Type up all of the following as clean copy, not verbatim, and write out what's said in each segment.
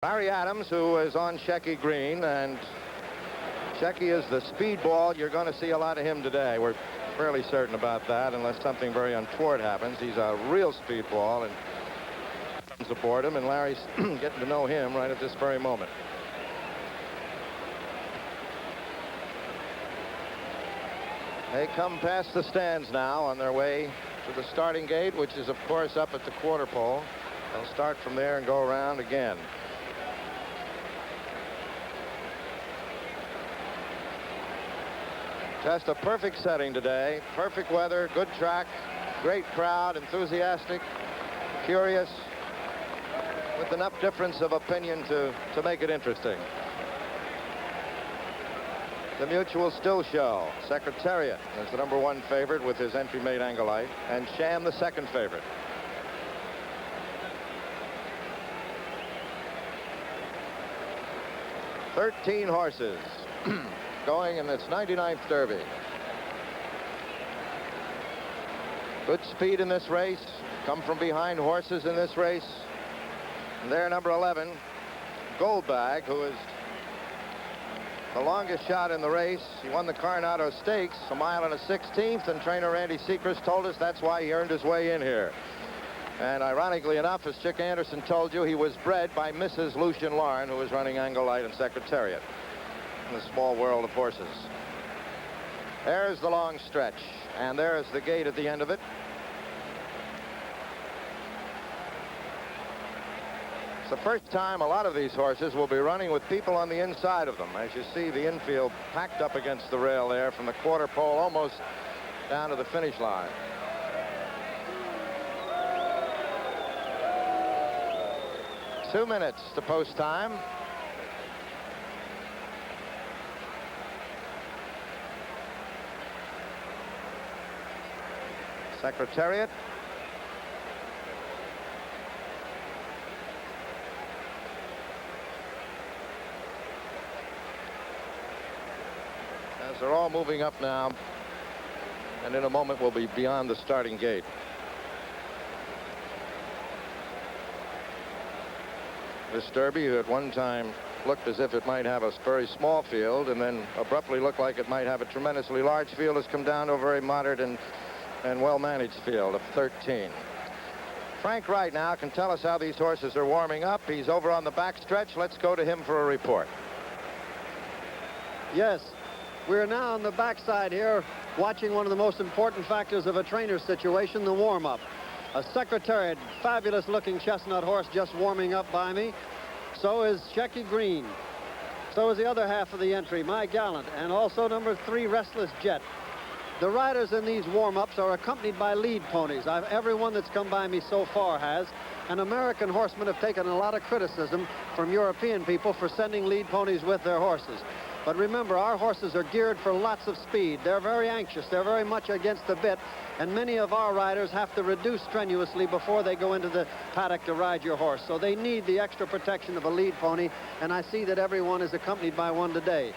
Larry Adams, who is on Shecky Green, and Shecky is the speedball. You're going to see a lot of him today. We're fairly certain about that, unless something very untoward happens. He's a real speedball, and comes aboard him, and Larry's getting to know him right at this very moment. They come past the stands now on their way to the starting gate, which is, of course, up at the quarter pole. They'll start from there and go around again. Just a perfect setting today. Perfect weather, good track, great crowd, enthusiastic, curious, with enough difference of opinion to make it interesting. The Mutual Still Show. Secretariat is the #1 favorite with his entry mate Angolite, and Sham the second favorite. "13 horses going in its 99th Derby. Good speed in this race. Come from behind horses in this race. And there, number 11, Goldbag, who is the longest shot in the race. He won the Coronado Stakes, 1 mile and a 16th, and trainer Randy Sechrist told us that's why he earned his way in here. And ironically enough, as Chick Anderson told you, he was bred by Mrs. Lucien Lauren, who was running Angolite and Secretariat in the small world of horses. There's the long stretch, and there's the gate at the end of it. It's the first time a lot of these horses will be running with people on the inside of them. As you see, the infield packed up against the rail there from the quarter pole almost down to the finish line. Two minutes to post time. Secretariat. As they're all moving up now, and in a moment we'll be beyond the starting gate. This Derby, who at one time looked as if it might have a very small field and then abruptly looked like it might have a tremendously large field, has come down to a very moderate and well-managed field of 13. Frank Wright now can tell us how these horses are warming up. He's over on the back stretch. Let's go to him for a report. Yes, we're now on the backside here watching one of the most important factors of a trainer's situation, the warm-up. A Secretariat, fabulous-looking chestnut horse just warming up by me. So is Shecky Green. So is the other half of the entry, My Gallant, and also number 3, Restless Jet. The riders in these warm-ups are accompanied by lead ponies. Everyone that's come by me so far has. And American horsemen have taken a lot of criticism from European people for sending lead ponies with their horses. But remember, our horses are geared for lots of speed. They're very anxious. They're very much against the bit. And many of our riders have to reduce strenuously before they go into the paddock to ride your horse. So they need the extra protection of a lead pony. And I see that everyone is accompanied by one today.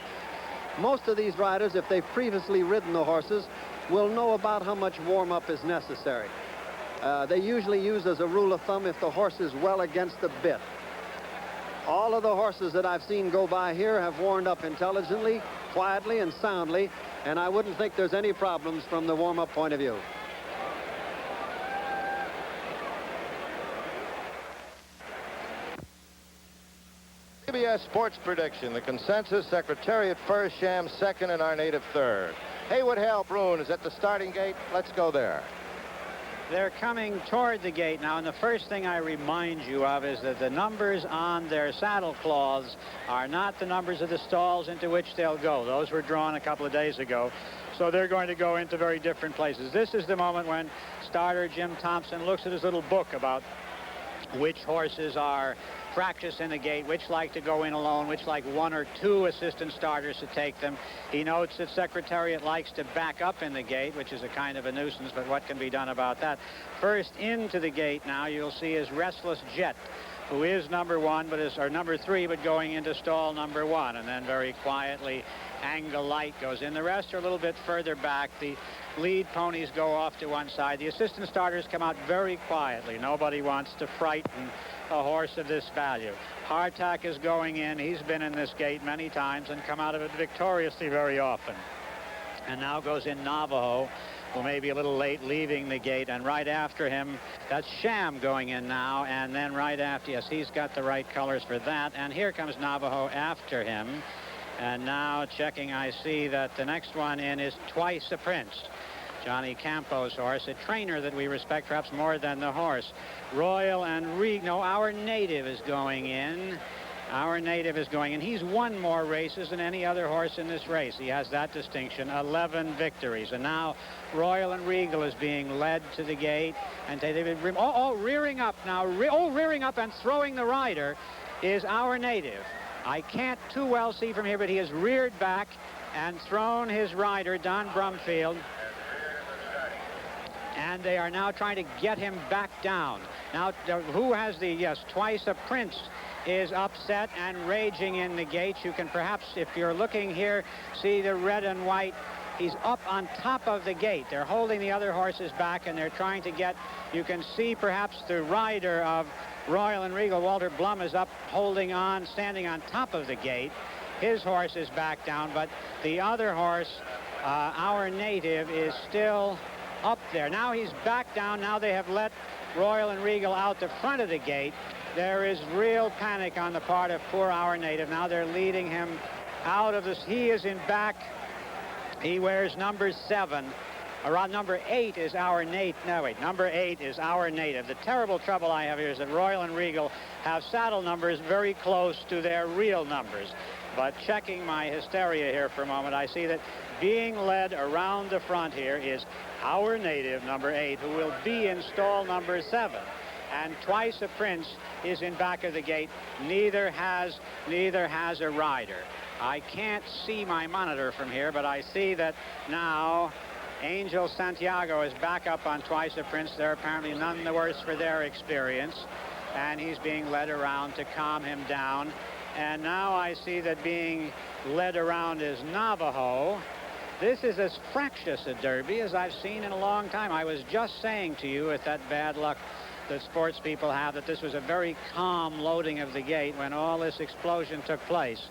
Most of these riders, if they've previously ridden the horses, will know about how much warm-up is necessary. They usually use as a rule of thumb if the horse is well against the bit. All of the horses that I've seen go by here have warmed up intelligently, quietly, and soundly, and I wouldn't think there's any problems from the warm-up point of view. CBS Sports Prediction. The consensus: Secretariat first, Sham second, and our native third. Haywood Hale Broon is at the starting gate. Let's go there. They're coming toward the gate now, and the first thing I remind you of is that the numbers on their saddle cloths are not the numbers of the stalls into which they'll go. Those were drawn a couple of days ago, so they're going to go into very different places. This is the moment when starter Jim Thompson looks at his little book about which horses are practice in the gate, which like to go in alone, which like 1 or 2 assistant starters to take them. He notes that Secretariat likes to back up in the gate, which is a kind of a nuisance, but what can be done about that? First into the gate now you'll see is Restless Jet, who is number 1, or number 3, but going into stall number 1, and then very quietly Angolite goes in. The rest are a little bit further back. The lead ponies go off to one side. The assistant starters come out very quietly. Nobody wants to frighten a horse of this value. Hardtack is going in. He's been in this gate many times and come out of it victoriously very often. And now goes in Navajo, who may be a little late leaving the gate, and right after him, that's Sham going in now, and then right after, yes, he's got the right colors for that, and here comes Navajo after him. And now checking, I see that the next one in is Twice a Prince, Johnny Campo's horse, a trainer that we respect perhaps more than the horse. Royal and no, Our Native is going in. Our Native is going in. He's won more races than any other horse in this race. He has that distinction, 11 victories. And now Royal and Regal is being led to the gate. And rearing up now. Rearing up and throwing the rider is Our Native. I can't too well see from here, but he has reared back and thrown his rider, Don Brumfield. And they are now trying to get him back down. Now, who has the, yes, Twice a Prince is upset and raging in the gates. You can perhaps, if you're looking here, see the red and white. He's up on top of the gate. They're holding the other horses back, and they're trying to get, you can see perhaps the rider of Royal and Regal, Walter Blum, is up holding on, standing on top of the gate. His horse is back down, but the other horse, Our Native, is still up there. Now he's back down. Now they have let Royal and Regal out the front of the gate. There is real panic on the part of poor Our Native. Now they're leading him out of this. He is in back. He wears number 7. Around number 8 is Our Native. No, wait, number 8 is Our Native. The terrible trouble I have here is that Royal and Regal have saddle numbers very close to their real numbers. But checking my hysteria here for a moment, I see that being led around the front here is Our Native, number 8, who will be in stall number 7. And Twice a Prince is in back of the gate. Neither has a rider. I can't see my monitor from here, but I see that now Angel Santiago is back up on Twice a Prince. They're apparently none the worse for their experience. And he's being led around to calm him down. And now I see that being led around is Navajo. This is as fractious a derby as I've seen in a long time. I was just saying to you, with that bad luck that sports people have, that this was a very calm loading of the gate when all this explosion took place.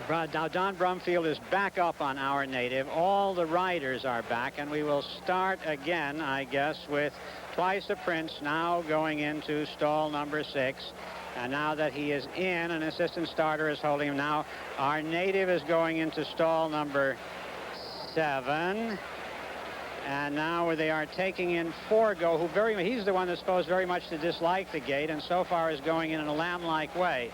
Now Don Brumfield is back up on Our Native. All the riders are back, and we will start again, I guess, with Twice a Prince now going into stall number 6. And now that he is in, an assistant starter is holding him. Now Our Native is going into stall number 7. And now they are taking in Forgo, who he's the one that's supposed very much to dislike the gate, and so far is going in a lamb-like way.